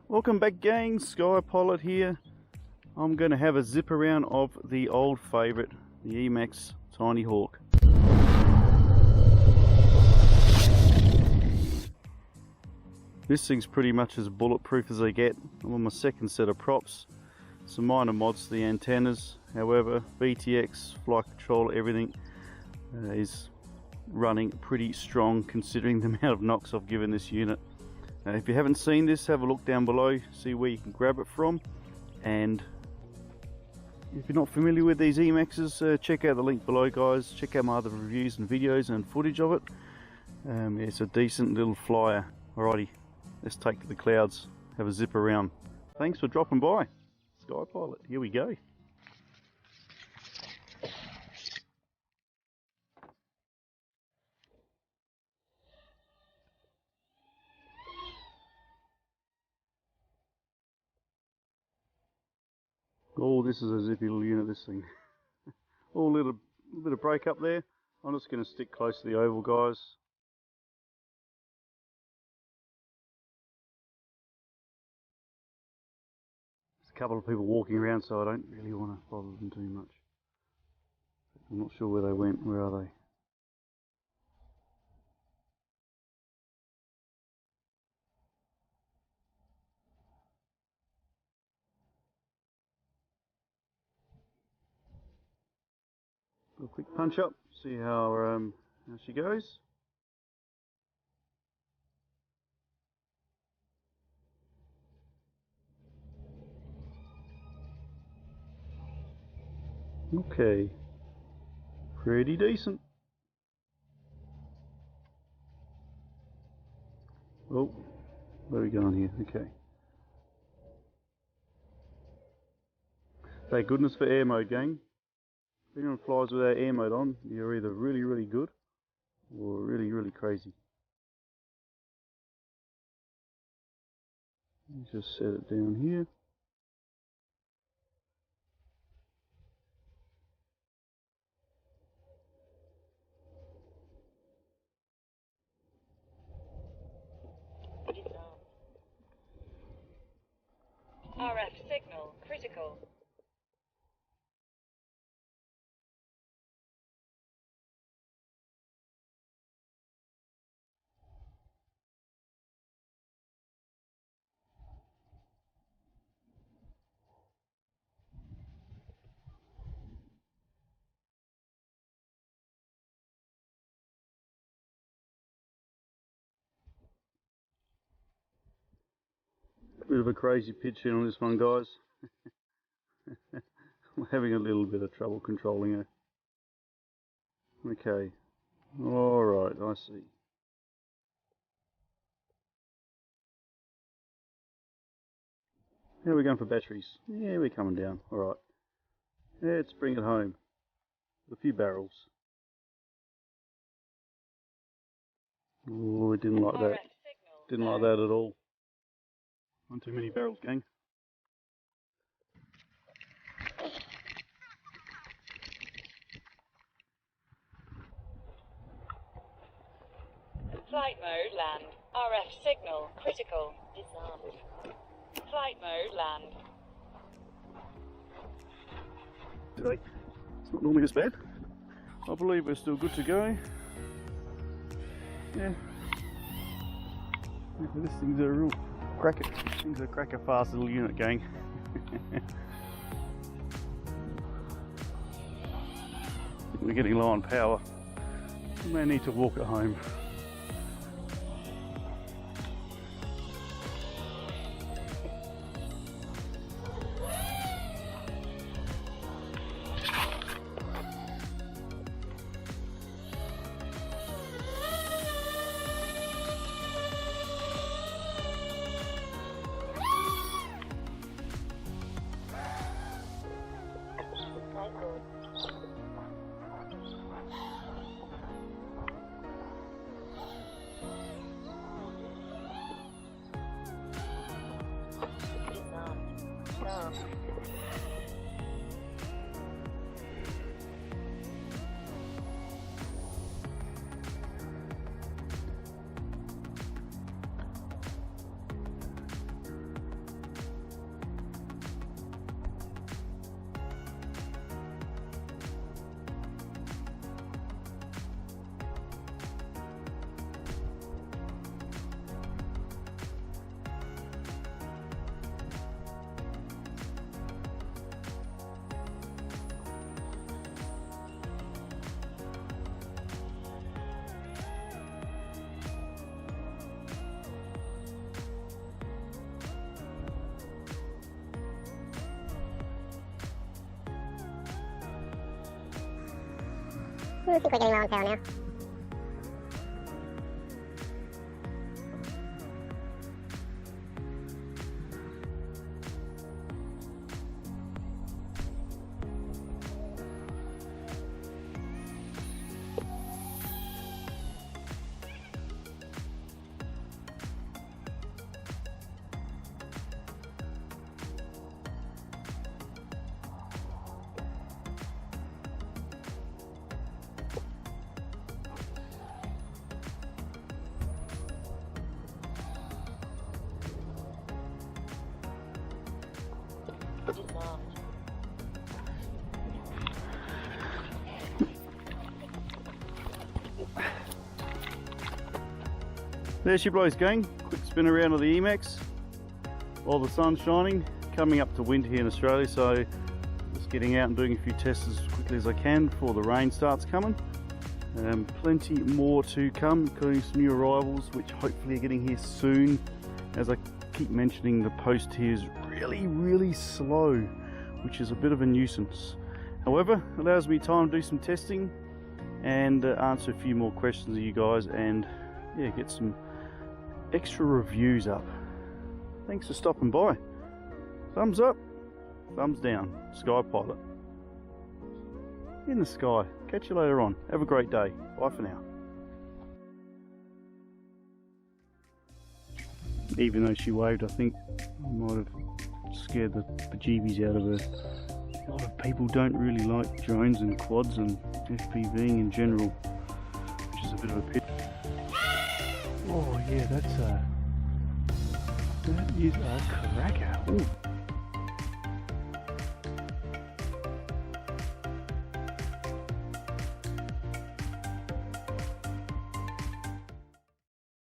Welcome back, gang. Sky Pilot here. I'm going to have a zip around of the old favourite, the Emax TinyHawk. This thing's pretty much as bulletproof as they get. I'm on my second set of props. Some minor mods to the antennas. However, VTX, flight control, everything is running pretty strong considering the amount of knocks I've given this unit. If you haven't seen this, have a look down below, see where you can grab it from. And if you're not familiar with these Emaxes, check out the link below, guys. Check out my other reviews and videos and footage of it. It's a decent little flyer. Alrighty, let's take to the clouds, have a zip around. Thanks for dropping by. Sky Pilot, here we go. Oh, this is a zippy little unit, this thing. Oh, a little bit of break up there. I'm just going to stick close to the oval, guys. There's a couple of people walking around, so I don't really want to bother them too much. I'm not sure where they went. Where are they? A quick punch up, see how she goes. Okay, pretty decent. Oh, where are we going here? Okay. Thank goodness for air mode, gang. If anyone flies without air mode on, you're either really, really good or really, really crazy. Just set it down here. RF signal critical. Bit of a crazy pitch in on this one, guys. I'm having a little bit of trouble controlling her. Okay. Alright, I see. How are we going for batteries? Yeah, we're coming down. Alright. Let's bring it home. With a few barrels. Oh, I didn't like that. Didn't like that at all. One too many barrels, gang. Flight mode land. RF signal critical. Disarmed. Flight mode land. Right. It's not normally this bad. I believe we're still good to go. Yeah. This thing's a real cracker. This thing's a cracker fast little unit, gang. We're getting low on power. We may need to walk it home. I think we're getting low on power now. Disarmed. There she blows, gang. Quick spin around of the Emax while the sun's shining. Coming up to winter here in Australia, so just getting out and doing a few tests as quickly as I can before the rain starts coming. Plenty more to come, including some new arrivals which hopefully are getting here soon. As I keep mentioning, the post here is really slow, which is a bit of a nuisance. However, it allows me time to do some testing and answer a few more questions of you guys, and yeah, get some extra reviews up. Thanks for stopping by. Thumbs up, thumbs down. Sky Pilot in the sky. Catch you later on. Have a great day. Bye for now. Even though she waved, I think I might have scared the bejeebies out of her. A lot of people don't really like drones and quads and FPVing in general, which is a bit of a pity. Oh yeah, that is a cracker. Ooh.